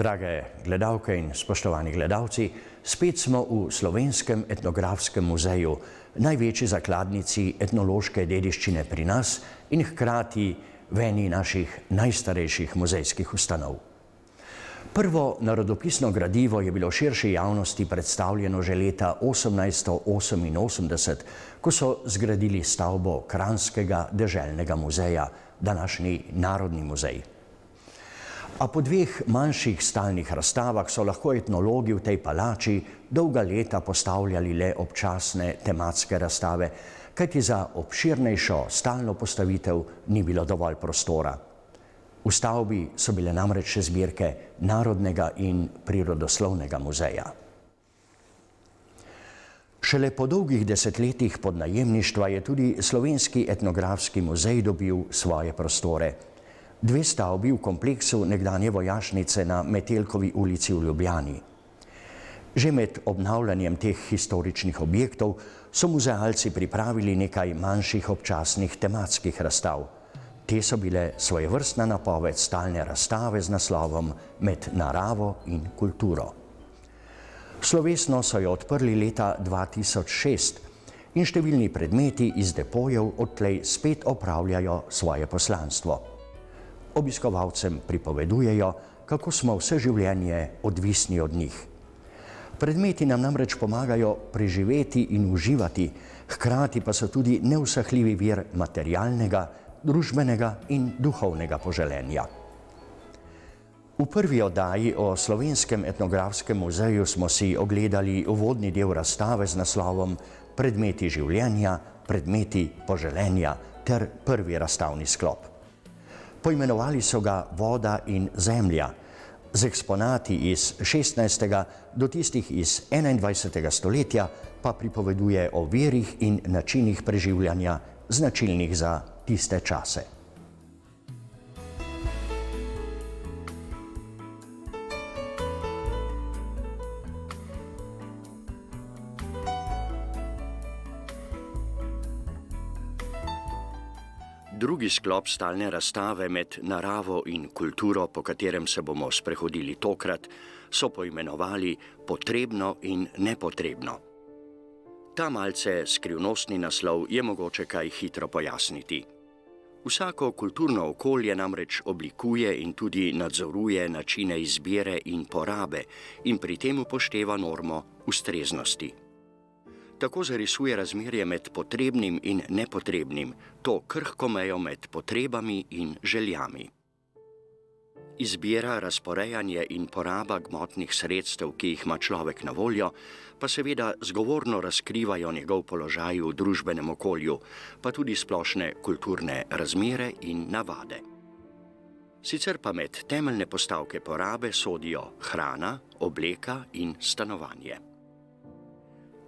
Drage gledalke in spoštovani gledalci, spet smo v Slovenskem etnografskem muzeju, največji zakladnici etnološke dediščine pri nas in hkrati v eni naših najstarejših muzejskih ustanov. Prvo narodopisno gradivo je bilo širši javnosti predstavljeno že leta 1888, ko so zgradili stavbo Kranjskega deželnega muzeja, današnji Narodni muzej. A po dveh manjših stalnih razstavah so lahko etnologi v tej palači dolga leta postavljali le občasne tematske razstave, kajti za obširnejšo stalno postavitev ni bilo dovolj prostora. V stavbi so bile namreč še zbirke Narodnega in prirodoslovnega muzeja. Šele po dolgih desetletjih podnajemništva je tudi Slovenski etnografski muzej dobil svoje prostore. Dve stavbi v kompleksu nekdanje vojašnice na Metelkovi ulici v Ljubljani. Že med obnavljanjem teh historičnih objektov so muzealci pripravili nekaj manjših občasnih tematskih razstav. Te so bile svojevrstna napoved stalne razstave z naslovom Med naravo in kulturo. Slovesno so jo odprli leta 2006 in številni predmeti iz depojev odtlej spet opravljajo svoje poslanstvo. Obiskovalcem pripovedujejo, kako smo vse življenje odvisni od njih. Predmeti nam namreč pomagajo preživeti in uživati, hkrati pa so tudi neusahljivi vir materialnega, družbenega in duhovnega poželenja. V prvi oddaji o Slovenskem etnografskem muzeju smo si ogledali uvodni del razstave z naslovom Predmeti življenja, predmeti poželenja ter prvi razstavni sklop. Poimenovali so ga Voda in zemlja, z eksponati iz 16. do tistih iz 21. stoletja pa pripoveduje o virih in načinih preživljanja, značilnih za tiste čase. Drugi sklop stalne razstave Med naravo in kulturo, po katerem se bomo sprehodili tokrat, so poimenovali Potrebno in nepotrebno. Ta malce skrivnostni naslov je mogoče kaj hitro pojasniti. Vsako kulturno okolje namreč oblikuje in tudi nadzoruje načine izbire in porabe in pri tem upošteva normo ustreznosti. Tako zarisuje razmerje med potrebnim in nepotrebnim, to krhko mejo med potrebami in željami. Izbira, razporejanje in poraba gmotnih sredstev, ki jih ima človek na voljo, pa seveda zgovorno razkrivajo njegov položaj v družbenem okolju, pa tudi splošne kulturne razmere in navade. Sicer pa med temeljne postavke porabe sodijo hrana, obleka in stanovanje.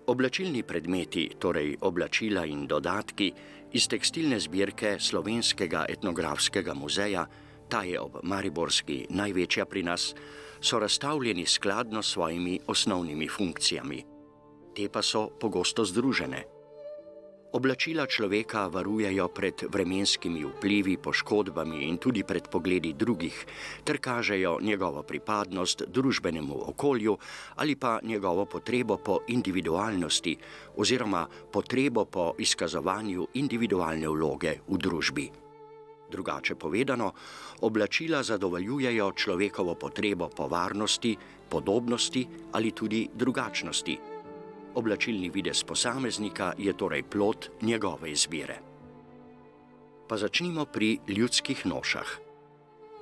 Oblačilni predmeti, torej oblačila in dodatki, iz tekstilne zbirke Slovenskega etnografskega muzeja, ta je ob mariborski največja pri nas, so razstavljeni skladno s svojimi osnovnimi funkcijami. Te pa so pogosto združene. Oblačila človeka varujejo pred vremenskimi vplivi, poškodbami in tudi pred pogledi drugih, ter kažejo njegovo pripadnost družbenemu okolju ali pa njegovo potrebo po individualnosti oziroma potrebo po izkazovanju individualne vloge v družbi. Drugače povedano, oblačila zadovoljujejo človekovo potrebo po varnosti, podobnosti ali tudi drugačnosti. Oblačilni videz posameznika je torej plod njegove izbire. Pa začnimo pri ljudskih nošah.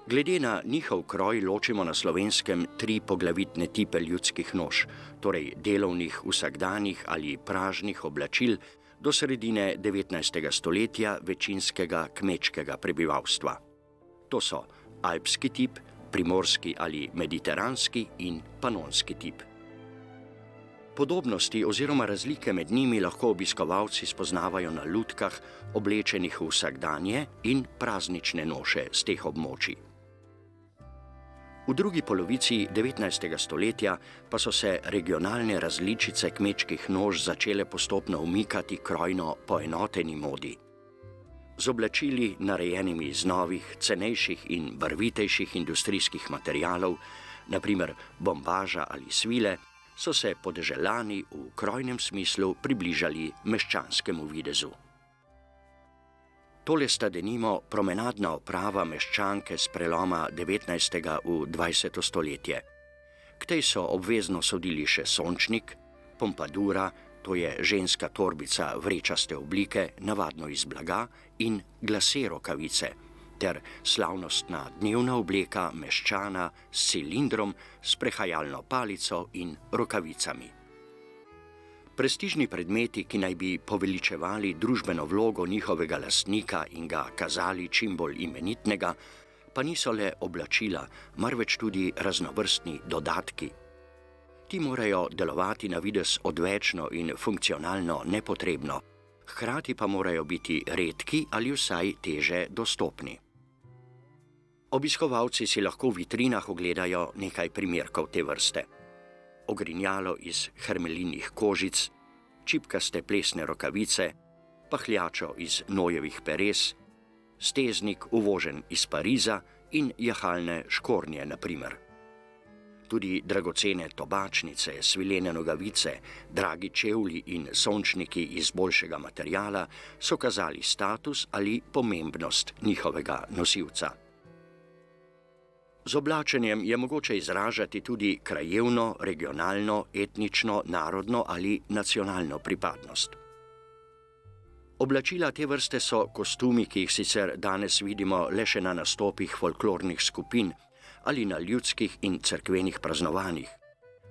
Glede na njihov kroj ločimo na Slovenskem 3 poglavitne tipe ljudskih noš, torej delovnih, vsakdanjih ali pražnih oblačil do sredine 19. stoletja večinskega kmečkega prebivalstva. To so alpski tip, primorski ali mediteranski in panonski tip. Podobnosti oziroma razlike med njimi lahko obiskovalci spoznavajo na lutkah, oblečenih v vsakdanje in praznične noše z teh območij. V drugi polovici 19. stoletja pa so se regionalne različice kmečkih noš začele postopno umikati krojno poenoteni modi. Z oblačili, narejenimi iz novih, cenejših in barvitejših industrijskih materialov, naprimer bombaža ali svile, so se podeželani v krojnem smislu približali meščanskemu videzu. Tole sta denimo promenadna oprava meščanke s preloma 19. v 20. stoletje. K tej so obvezno sodili še sončnik, pompadura, to je ženska torbica vrečaste oblike, navadno iz blaga, in glase rokavice, ter slavnostna dnevna obleka meščana s cilindrom, sprehajalno palico in rokavicami. Prestižni predmeti, ki naj bi poveličevali družbeno vlogo njihovega lastnika in ga kazali čim bolj imenitnega, pa niso le oblačila, marveč tudi raznovrstni dodatki. Ti morajo delovati na videz odvečno in funkcionalno nepotrebno, hkrati pa morajo biti redki ali vsaj teže dostopni. Obiskovalci si lahko v vitrinah ogledajo nekaj primerkov te vrste. Ogrinjalo iz hermelinih kožic, čipkaste plesne rokavice, pahljačo iz nojevih peres, steznik uvožen iz Pariza in jahalne škornje, na primer. Tudi dragocene tobačnice, svilene nogavice, dragi čevlji in sončniki iz boljšega materiala so kazali status ali pomembnost njihovega nosilca. Z oblačenjem je mogoče izražati tudi krajevno, regionalno, etnično, narodno ali nacionalno pripadnost. Oblačila te vrste so kostumi, ki jih sicer danes vidimo le še na nastopih folklornih skupin ali na ljudskih in cerkvenih praznovanjih.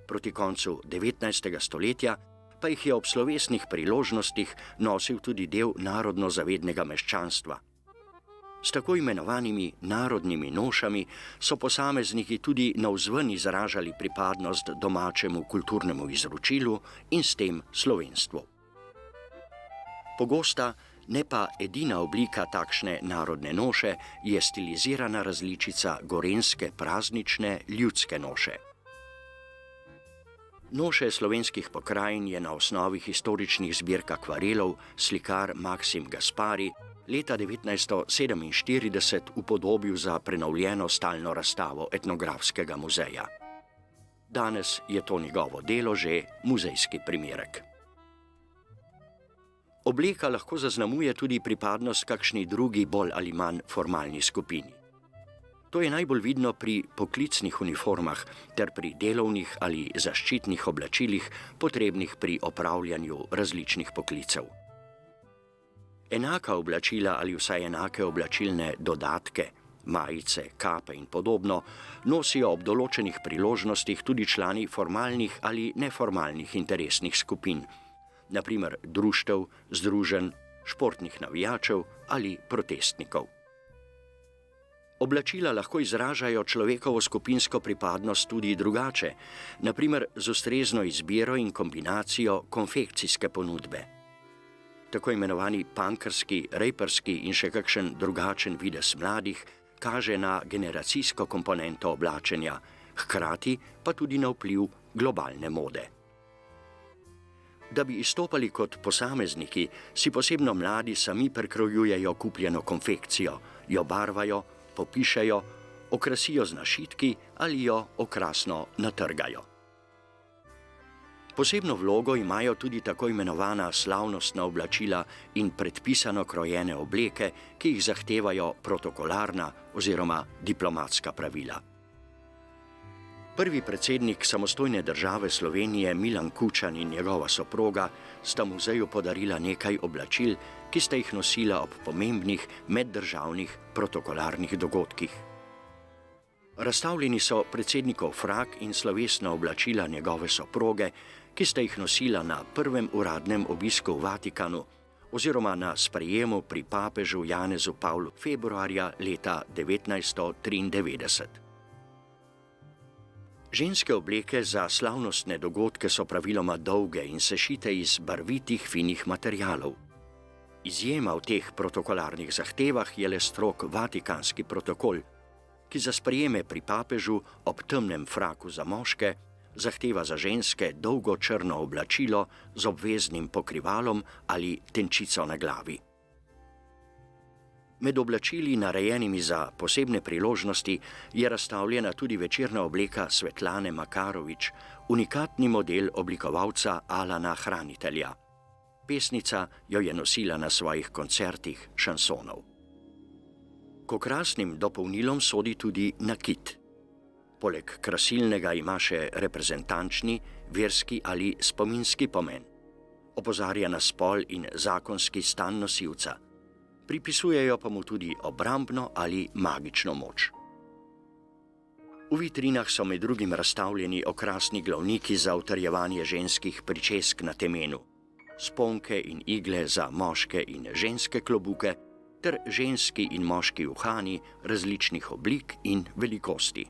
Proti koncu 19. stoletja pa jih je ob slovesnih priložnostih nosil tudi del narodno-zavednega meščanstva. S tako imenovanimi narodnimi nošami so posamezniki tudi navzven izražali pripadnost domačemu kulturnemu izročilu in s tem slovenstvu. Pogosta, ne pa edina oblika takšne narodne noše je stilizirana različica gorenjske praznične ljudske noše. Noše slovenskih pokrajin je na osnovi historičnih zbirk akvarelov slikar Maksim Gaspari leta 1947 upodobil za prenovljeno stalno razstavo Etnografskega muzeja. Danes je to njegovo delo že muzejski primerek. Obleka lahko zaznamuje tudi pripadnost kakšni drugi bolj ali manj formalni skupini. To je najbolj vidno pri poklicnih uniformah ter pri delovnih ali zaščitnih oblačilih, potrebnih pri opravljanju različnih poklicev. Enaka oblačila ali vsaj enake oblačilne dodatke, majice, kape in podobno, nosijo ob določenih priložnostih tudi člani formalnih ali neformalnih interesnih skupin, na primer društev, združenj, športnih navijačev ali protestnikov. Oblačila lahko izražajo človekovo skupinsko pripadnost tudi drugače, na primer z ustrezno izbiro in kombinacijo konfekcijske ponudbe. Tako imenovani punkerski, rejperski in še kakšen drugačen videz mladih kaže na generacijsko komponento oblačenja, hkrati pa tudi na vpliv globalne mode. Da bi izstopali kot posamezniki, si posebno mladi sami prekrojujejo kupljeno konfekcijo, jo barvajo, popišejo, okrasijo z našitki ali jo okrasno natrgajo. Posebno vlogo imajo tudi tako imenovana slavnostna oblačila in predpisano krojene obleke, ki jih zahtevajo protokolarna oziroma diplomatska pravila. Prvi predsednik samostojne države Slovenije Milan Kučan in njegova soproga sta muzeju podarila nekaj oblačil, ki sta jih nosila ob pomembnih meddržavnih protokolarnih dogodkih. Razstavljeni so predsednikov frak in slovesna oblačila njegove soproge, ki sta jih nosila na prvem uradnem obisku v Vatikanu oziroma na sprejemu pri papežu Janezu Pavlu februarja leta 1993. Ženske obleke za slavnostne dogodke so praviloma dolge in sešite iz barvitih, finih materialov. Izjema v teh protokolarnih zahtevah je le strog vatikanski protokol, ki za sprejeme pri papežu ob temnem fraku za moške zahteva za ženske dolgo črno oblačilo z obveznim pokrivalom ali tenčico na glavi. Med oblačili, narejenimi za posebne priložnosti, je razstavljena tudi večerna obleka Svetlane Makarovič, unikatni model oblikovalca Alana Hranitelja. Pesnica jo je nosila na svojih koncertih šansonov. K okrasnim dopolnilom sodi tudi nakit. Poleg krasilnega ima še reprezentančni, verski ali spominski pomen. Opozarja na spol in zakonski stan nosilca. Pripisujejo pa mu tudi obrambno ali magično moč. V vitrinah so med drugim razstavljeni okrasni glavniki za utrjevanje ženskih pričesk na temenu, sponke in igle za moške in ženske klobuke ter ženski in moški uhani različnih oblik in velikosti.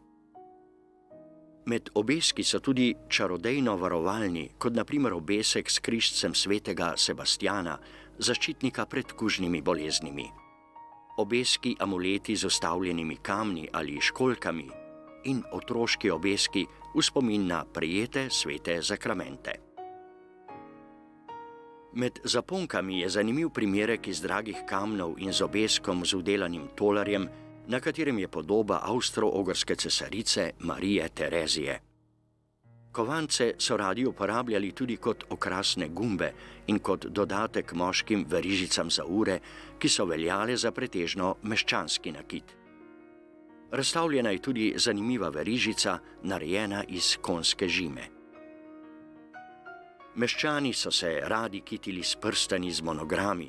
Med obeski so tudi čarodejno varovalni, kot na primer obesek s križcem svetega Sebastjana, zaščitnika pred kužnimi boleznimi. Obeski amuleti z vstavljenimi kamni ali školjkami in otroški obeski v spomin na prejete svete zakramente. Med zaponkami je zanimiv primerek iz dragih kamnov in z obeskom z vdelanim tolarjem, na katerem je podoba avstro-ogrske cesarice Marije Terezije. Kovance so radi uporabljali tudi kot okrasne gumbe in kot dodatek moškim verižicam za ure, ki so veljale za pretežno meščanski nakit. Razstavljena je tudi zanimiva verižica, narejena iz konjske žime. Meščani so se radi kitili s prstani z monogrami,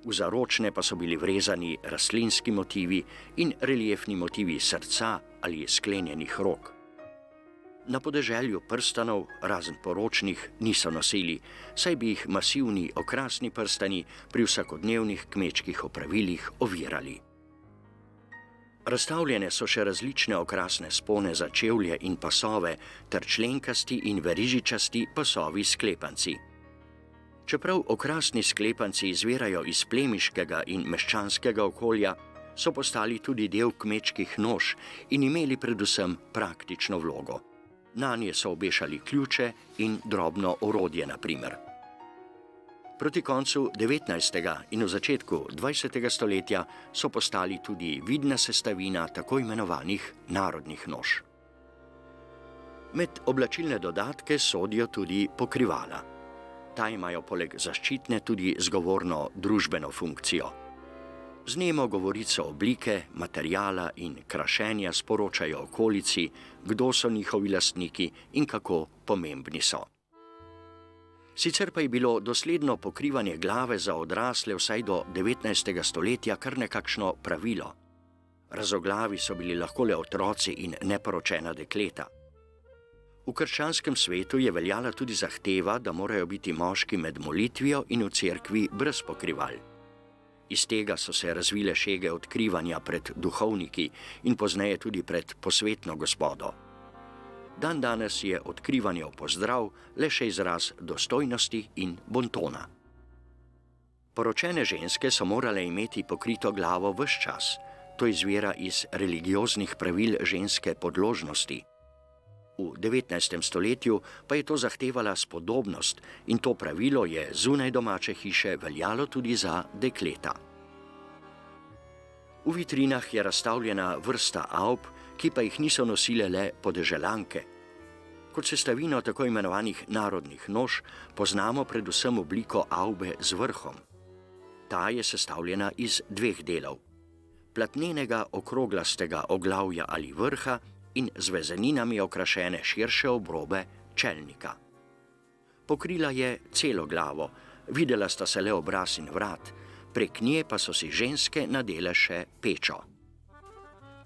v zaročne pa so bili vrezani rastlinski motivi in reliefni motivi srca ali sklenjenih rok. Na podeželju prstanov, razen poročnih, niso nosili, saj bi jih masivni okrasni prstani pri vsakodnevnih kmečkih opravilih ovirali. Razstavljene so še različne okrasne spone za čevlje in pasove ter členkasti in verižičasti pasovi sklepanci. Čeprav okrasni sklepanci izvirajo iz plemiškega in meščanskega okolja, so postali tudi del kmečkih noš in imeli predvsem praktično vlogo. Nanje so obešali ključe in drobno orodje, na primer. Proti koncu 19. in v začetku 20. stoletja so postali tudi vidna sestavina tako imenovanih narodnih noš. Med oblačilne dodatke sodijo tudi pokrivala. Ta imajo poleg zaščitne tudi zgovorno družbeno funkcijo. Z nemo govorico oblike, materijala in krašenja sporočajo okolici, kdo so njihovi lastniki in kako pomembni so. Sicer pa je bilo dosledno pokrivanje glave za odrasle vsaj do 19. stoletja kar nekakšno pravilo. Razoglavi so bili lahko le otroci in neporočena dekleta. V krščanskem svetu je veljala tudi zahteva, da morajo biti moški med molitvijo in v cerkvi brez pokrival. Iz tega so se razvile šege odkrivanja pred duhovniki in pozneje tudi pred posvetno gospodo. Dandanes je odkrivanje v pozdrav le še izraz dostojnosti in bontona. Poročene ženske so morale imeti pokrito glavo ves čas. To izvira iz religioznih pravil ženske podložnosti. V 19. stoletju pa je to zahtevala spodobnost in to pravilo je zunaj domače hiše veljalo tudi za dekleta. V vitrinah je razstavljena vrsta avb, ki pa jih niso nosile le podeželanke. Kot sestavino tako imenovanih narodnih noš poznamo predvsem obliko avbe z vrhom. Ta je sestavljena iz dveh delov: platnenega okroglastega oglavja ali vrha in z vezeninami okrašene širše obrobe čelnika. Pokrila je celo glavo, videla sta se le obraz in vrat, prek nje pa so si ženske nadele še pečo.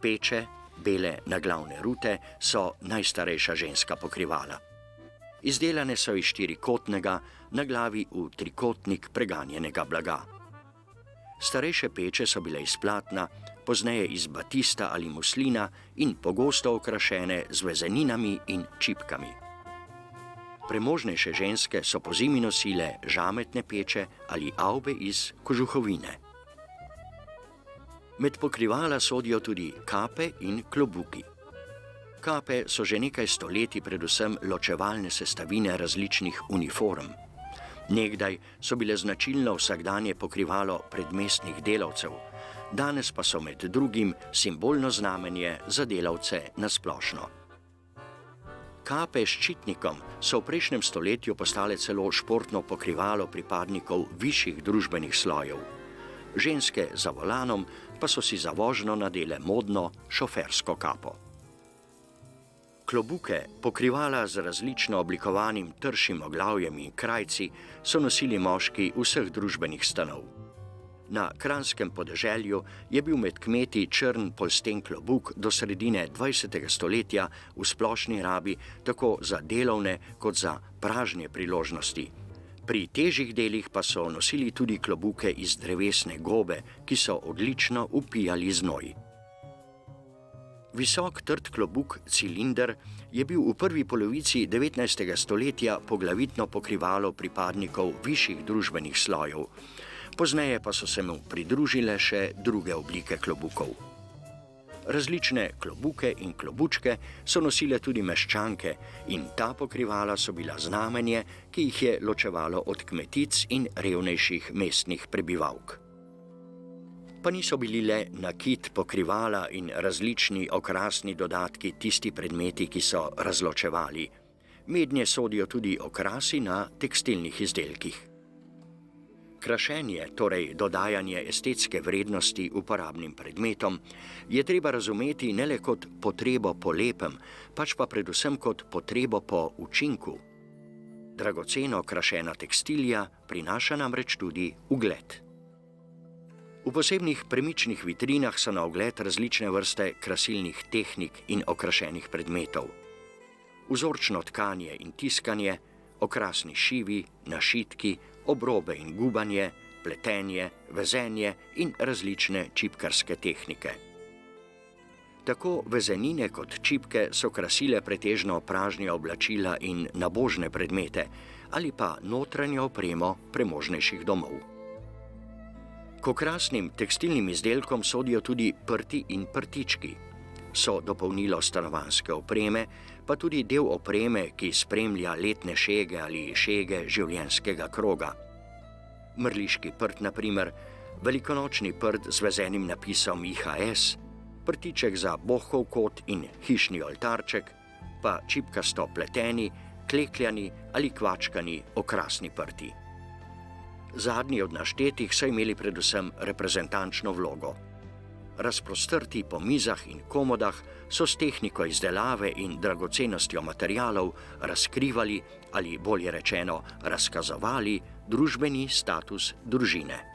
Peče, bele naglavne rute, so najstarejša ženska pokrivala. Izdelane so iz štirikotnega, na glavi v trikotnik preganjenega blaga. Starejše peče so bile iz platna, pozneje iz batista ali muslina in pogosto okrašene z vezeninami in čipkami. Premožnejše ženske so pozimi nosile žametne peče ali avbe iz kožuhovine. Med pokrivala sodijo tudi kape in klobuki. Kape so že nekaj stoletij predvsem ločevalne sestavine različnih uniform. Nekdaj so bile značilno vsakdanje pokrivalo predmestnih delavcev, danes pa so med drugim simbolno znamenje za delavce na splošno. Kape s ščitnikom so v prejšnjem stoletju postale celo športno pokrivalo pripadnikov višjih družbenih slojev. Ženske za volanom pa so si za vožnjo nadele modno šofersko kapo. Klobuke, pokrivala z različno oblikovanim tršim oglavjem in krajci, so nosili moški vseh družbenih stanov. Na kranjskem podeželju je bil med kmeti črn polsten klobuk do sredine 20. stoletja v splošni rabi tako za delovne kot za pražnje priložnosti. Pri težjih delih pa so nosili tudi klobuke iz drevesne gobe, ki so odlično upijali znoj. Visok trd klobuk, cilinder, je bil v prvi polovici 19. stoletja poglavitno pokrivalo pripadnikov višjih družbenih slojev. Pozneje pa so se mu pridružile še druge oblike klobukov. Različne klobuke in klobučke so nosile tudi meščanke in ta pokrivala so bila znamenje, ki jih je ločevalo od kmetic in revnejših mestnih prebivalk. Pa niso bili le nakit, pokrivala in različni okrasni dodatki tisti predmeti, ki so razločevali. Mednje sodijo tudi okrasi na tekstilnih izdelkih. Krašenje, torej dodajanje estetske vrednosti uporabnim predmetom, je treba razumeti ne le kot potrebo po lepem, pač pa predvsem kot potrebo po učinku. Dragoceno krašena tekstilija prinaša namreč tudi ugled. V posebnih premičnih vitrinah so na ogled različne vrste krasilnih tehnik in okrašenih predmetov. Vzorčno tkanje in tiskanje, okrasni šivi, našitki, obrobe in gubanje, pletenje, vezenje in različne čipkarske tehnike. Tako vezenine kot čipke so krasile pretežno pražnja oblačila in nabožne predmete ali pa notranjo opremo premožnejših domov. K okrasnim tekstilnim izdelkom sodijo tudi prti in prtički. So dopolnilo stanovanjske opreme, pa tudi del opreme, ki spremlja letne šege ali šege življenjskega kroga. Mrliški prt, na primer, velikonočni prt z vezenim napisom IHS, prtiček za bohov kot in hišni oltarček, pa čipkasto pleteni, klekljani ali kvačkani okrasni prti. Zadnji od naštetih so imeli predvsem reprezentančno vlogo. Razprostrti po mizah in komodah so s tehniko izdelave in dragocenostjo materialov razkrivali ali bolje rečeno razkazovali družbeni status družine.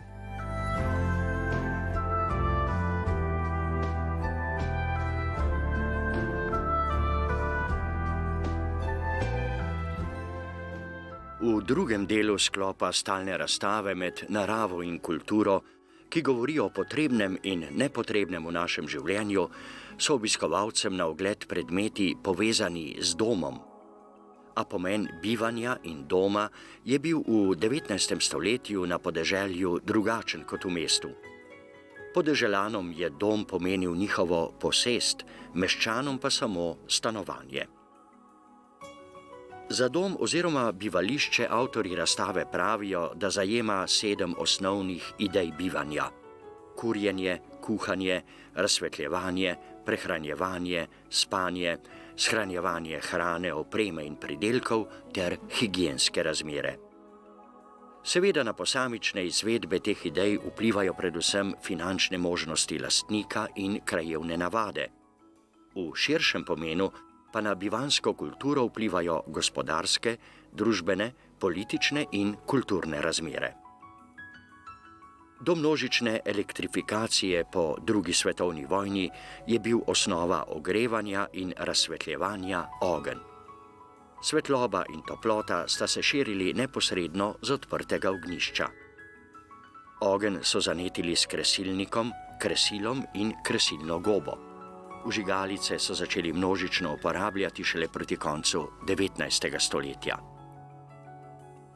V drugem delu sklopa stalne razstave med naravo in kulturo, ki govori o potrebnem in nepotrebnem v našem življenju, so obiskovalcem na ogled predmeti povezani z domom. A pomen bivanja in doma je bil v 19. stoletju na podeželju drugačen kot v mestu. Podeželanom je dom pomenil njihovo posest, meščanom pa samo stanovanje. Za dom oziroma bivališče avtorji razstave pravijo, da zajema 7 osnovnih idej bivanja: kurjenje, kuhanje, razsvetljevanje, prehranjevanje, spanje, shranjevanje hrane, opreme in pridelkov ter higienske razmere. Seveda na posamične izvedbe teh idej vplivajo predvsem finančne možnosti lastnika in krajevne navade. V širšem pomenu pa na bivanjsko kulturo vplivajo gospodarske, družbene, politične in kulturne razmere. Do množične elektrifikacije po II. Svetovni vojni je bil osnova ogrevanja in razsvetljevanja ogenj. Svetloba in toplota sta se širili neposredno z odprtega ognjišča. Ogenj so zanetili s kresilnikom, kresilom in kresilno gobo. Vžigalice so začeli množično uporabljati šele proti koncu 19. stoletja.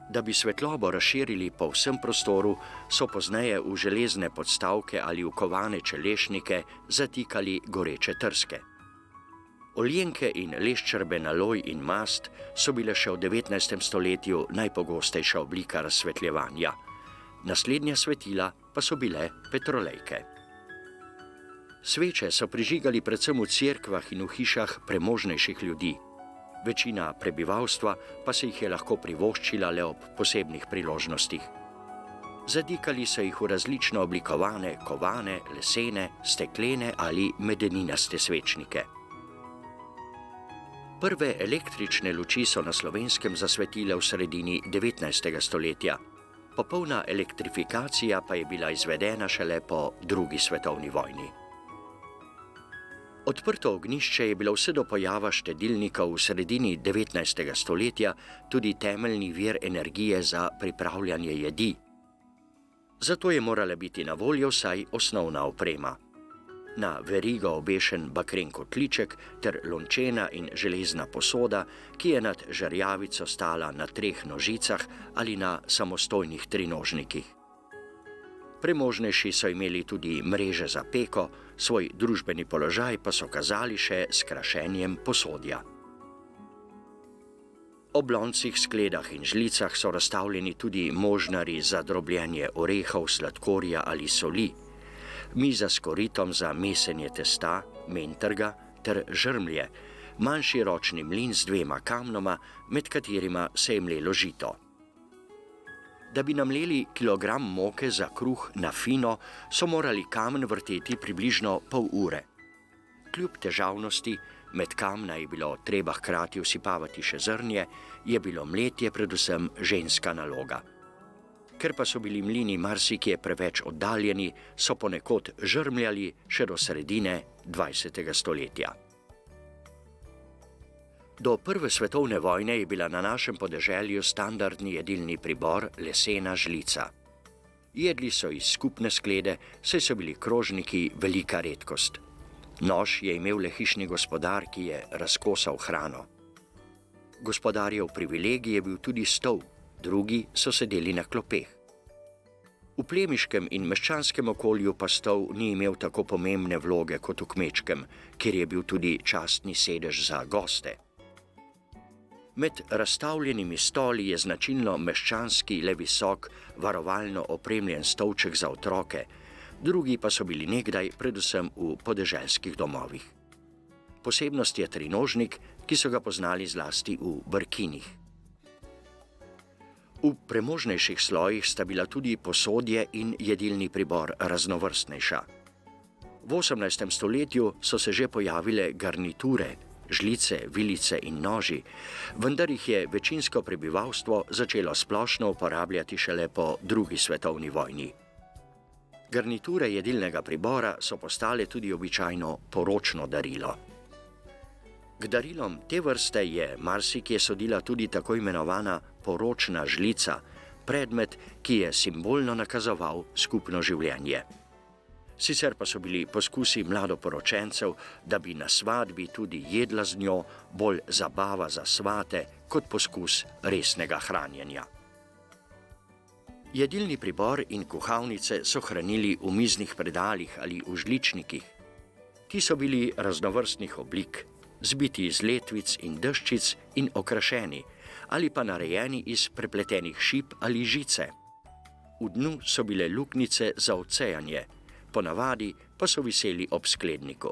Da bi svetlobo razširili po vsem prostoru, so pozneje v železne podstavke ali v kovane čelešnike zatikali goreče trske. Oljenke in leščrbe na loj in mast so bile še v 19. stoletju najpogostejša oblika razsvetljevanja. Naslednja svetila pa so bile petrolejke. Sveče so prižigali predvsem v cerkvah in v hišah premožnejših ljudi. Večina prebivalstva pa se jih je lahko privoščila le ob posebnih priložnostih. Zadikali so jih v različno oblikovane kovane, lesene, steklene ali medeninaste svečnike. Prve električne luči so na Slovenskem zasvetile v sredini 19. stoletja. Popolna elektrifikacija pa je bila izvedena šele po II. Svetovni vojni. Odprto ognjišče je bilo vse do pojava štedilnikov v sredini 19. stoletja tudi temeljni vir energije za pripravljanje jedi. Zato je morala biti na voljo vsaj osnovna oprema. Na verigo obešen bakren kotliček ter lončena in železna posoda, ki je nad žerjavico stala na 3 nožicah ali na samostojnih trinožnikih. Premožnejši so imeli tudi mreže za peko, svoj družbeni položaj pa so kazali še s krašenjem posodja. Ob loncih, skledah in žlicah so razstavljeni tudi možnari za drobljenje orehov, sladkorja ali soli, miza s koritom za mesenje testa, mentrga ter žrmlje, manjši ročni mlin z 2 kamnoma, med katerima se je mlelo žito. Da bi namleli kilogram moke za kruh na fino, so morali kamen vrteti približno pol ure. Kljub težavnosti, med kamna je bilo treba hkrati usipavati še zrnje, je bilo mletje predvsem ženska naloga. Ker pa so bili mlini marsikje preveč oddaljeni, so ponekod žrmljali še do sredine 20. stoletja. Do prve svetovne vojne je bila na našem podeželju standardni jedilni pribor lesena žlica. Jedli so iz skupne sklede, saj so bili krožniki velika redkost. Nož je imel le hišni gospodar, ki je razkosal hrano. Gospodarjev privilegij je bil tudi stol, drugi so sedeli na klopeh. V plemiškem in meščanskem okolju pa stol ni imel tako pomembne vloge kot v kmečkem, kjer je bil tudi častni sedež za goste. Med razstavljenimi stoli je značilno meščanski le visok, varovalno opremljen stolček za otroke, drugi pa so bili nekdaj predvsem v podeželskih domovih. Posebnost je trinožnik, ki so ga poznali zlasti v Brkinih. V premožnejših slojih sta bila tudi posodje in jedilni pribor raznovrstnejša. V 18. stoletju so se že pojavile garniture, žlice, vilice in noži, vendar jih je večinsko prebivalstvo začelo splošno uporabljati šele po II. Svetovni vojni. Garniture jedilnega pribora so postale tudi običajno poročno darilo. K darilom te vrste je marsikje sodila tudi tako imenovana poročna žlica, predmet, ki je simbolno nakazoval skupno življenje. Sicer pa so bili poskusi mladoporočencev, da bi na svadbi tudi jedla z njo, bolj zabava za svate kot poskus resnega hranjenja. Jedilni pribor in kuhalnice so hranili v miznih predalih ali v žličnikih. Ti so bili raznovrstnih oblik, zbiti iz letvic in deščic in okrašeni, ali pa narejeni iz prepletenih šip ali žice. V dnu so bile luknjice za odsejanje, ponavadi pa so viseli ob skledniku.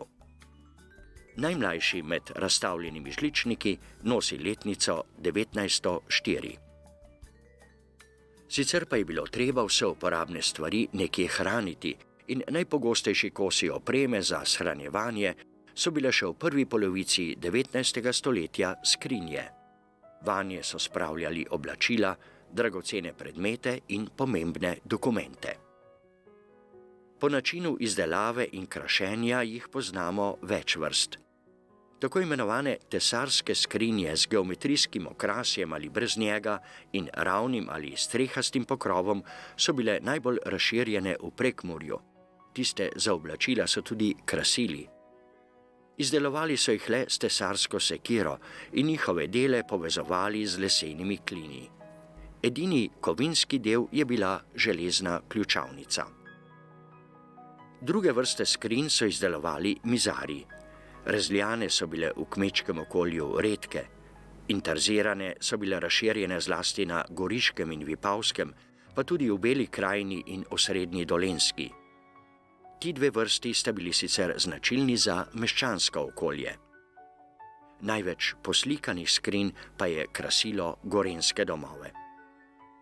Najmlajši med razstavljenimi žličniki nosi letnico 1904. Sicer pa je bilo treba vse uporabne stvari nekje hraniti in najpogostejši kosi opreme za shranjevanje so bile še v prvi polovici 19. stoletja skrinje. Vanje so spravljali oblačila, dragocene predmete in pomembne dokumente. Po načinu izdelave in krašenja jih poznamo več vrst. Tako imenovane tesarske skrinje z geometrijskim okrasjem ali brez njega in ravnim ali strehastim pokrovom so bile najbolj razširjene v Prekmurju. Tiste za oblačila so tudi krasili. Izdelovali so jih le s tesarsko sekiro in njihove dele povezovali z lesenimi klini. Edini kovinski del je bila železna ključavnica. Druge vrste skrinj so izdelovali mizarji. Rezljane so bile v kmečkem okolju redke. Intarzirane so bile razširjene zlasti na Goriškem in Vipavskem, pa tudi v Beli krajini in osrednji Dolenjski. Ti dve vrsti sta bili sicer značilni za meščansko okolje. Največ poslikanih skrinj pa je krasilo gorenjske domove.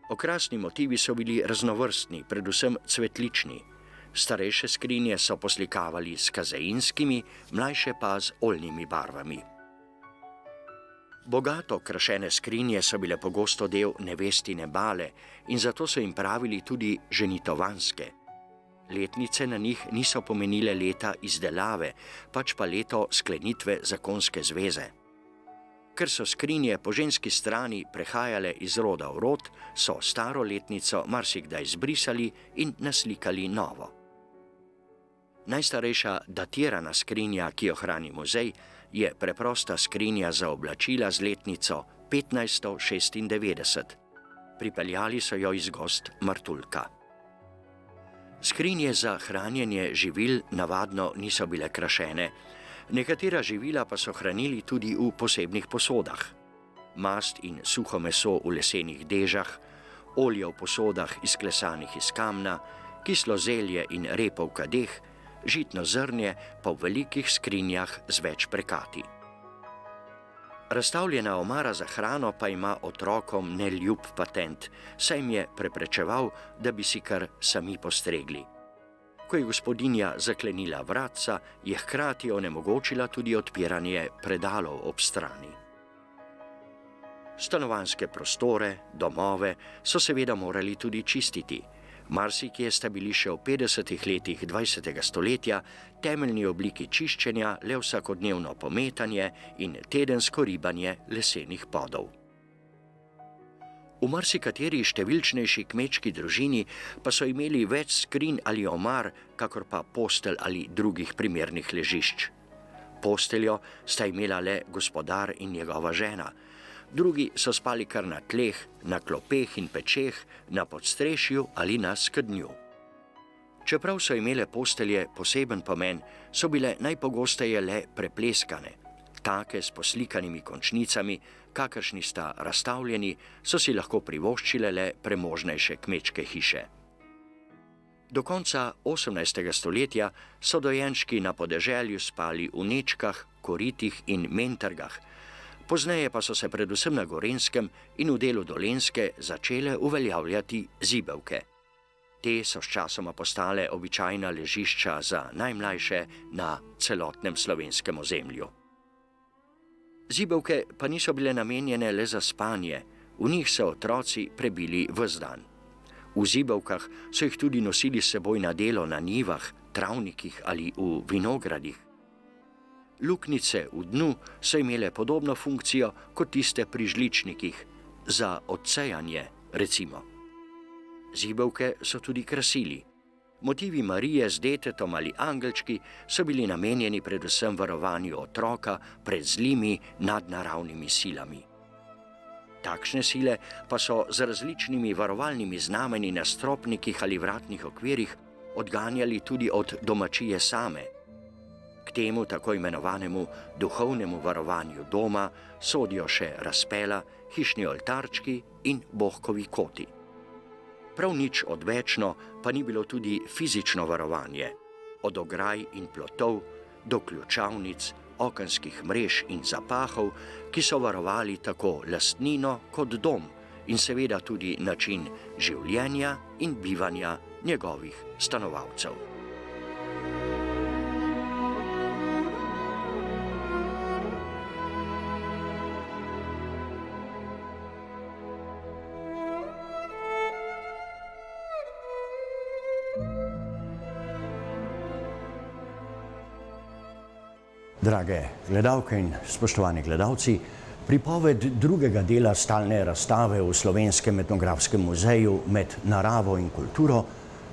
Okrasni motivi so bili raznovrstni, predvsem cvetlični. Starejše skrinje so poslikavali s kazeinskimi, mlajše pa z oljnimi barvami. Bogato okrašene skrinje so bile pogosto del nevestine bale in zato so jim pravili tudi ženitovanske. Letnice na njih niso pomenile leta izdelave, pač pa leto sklenitve zakonske zveze. Ker so skrinje po ženski strani prehajale iz roda v rod, so staro letnico marsikdaj zbrisali in naslikali novo. Najstarejša datirana skrinja, ki jo hrani muzej, je preprosta skrinja za oblačila z letnico 1596. Pripeljali so jo iz gozd Martuljka. Skrinje za hranjenje živil navadno niso bile krašene, nekatera živila pa so hranili tudi v posebnih posodah. Mast in suho meso v lesenih dežah, olje v posodah izklesanih iz kamna, kislo zelje in repo v kadeh, žitno zrnje pa v velikih skrinjah z več prekati. Razstavljena omara za hrano pa ima otrokom neljub patent, saj jim je preprečeval, da bi si kar sami postregli. Ko je gospodinja zaklenila vratca, je hkrati onemogočila tudi odpiranje predalov ob strani. Stanovanjske prostore, domove so seveda morali tudi čistiti. Marsikje sta bili še v 50. letih 20. stoletja temeljni obliki čiščenja le vsakodnevno pometanje in tedensko ribanje lesenih podov. V marsikateri številčnejši kmečki družini pa so imeli več skrinj ali omar, kakor pa postelj ali drugih primernih ležišč. Posteljo sta imela le gospodar in njegova žena. Drugi so spali kar na tleh, na klopeh in pečeh, na podstrešju ali na skednju. Čeprav so imele postelje poseben pomen, so bile najpogosteje le prepleskane. Take s poslikanimi končnicami, kakršni sta razstavljeni, so si lahko privoščile le premožnejše kmečke hiše. Do konca 18. stoletja so dojenčki na podeželju spali v nečkah, koritih in mentargah. Pozneje pa so se predvsem na Gorenjskem in v delu Dolenjske začele uveljavljati zibelke. Te so sčasoma postale običajna ležišča za najmlajše na celotnem slovenskem ozemlju. Zibelke pa niso bile namenjene le za spanje, v njih so otroci prebili ves dan. V zibelkah so jih tudi nosili s seboj na delo na njivah, travnikih ali v vinogradih. Luknjice v dnu so imele podobno funkcijo kot tiste pri žličnikih, za odsejanje recimo. Zibelke so tudi krasili. Motivi Marije z detetom ali angelčki so bili namenjeni predvsem varovanju otroka pred zlimi nadnaravnimi silami. Takšne sile pa so z različnimi varovalnimi znameni na stropnikih ali vratnih okvirih odganjali tudi od domačije same. K temu tako imenovanemu duhovnemu varovanju doma sodijo še razpela, hišni oltarčki in bohkovi koti. Prav nič odvečno pa ni bilo tudi fizično varovanje. Od ograj in plotov do ključavnic, okenskih mrež in zapahov, ki so varovali tako lastnino kot dom in seveda tudi način življenja in bivanja njegovih stanovalcev. Drage gledalke in spoštovani gledalci, pripoved drugega dela stalne razstave v Slovenskem etnografskem muzeju Med naravo in kulturo